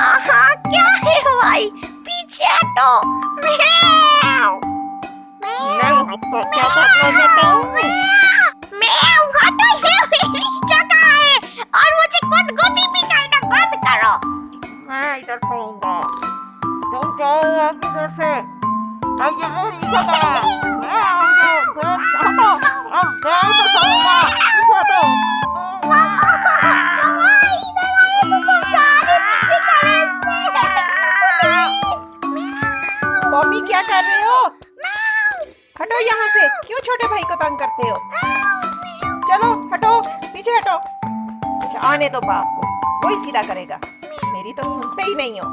आहा, क्या है भाई, पीछे हटो। म्याऊ, नहीं हटो क्या करना बताऊं? म्याऊ, हटो, ये मेरी जगह है और मुझे गुदगुदी भी करना बंद करो। मैं इधर सोऊंगा, तुम जाओ अब इधर से। अब ये मेरी जगह है, मैं आऊंगा, हटो, अब मैं इधर सोऊंगा, पीछे हटो। मामा, इधर आइए, ससुर जा रहे पीछे खड़े से। प्लीज, म्याऊ, मम्मी क्या कर रहे हो? म्याऊ, हटो यहाँ से, क्यों छोटे भाई को तंग करते हो? म्याऊ। चलो हटो, पीछे हटो। अच्छा आने दो बाप को, वही सीधा करेगा। मेरी तो सुनते ही नहीं हो।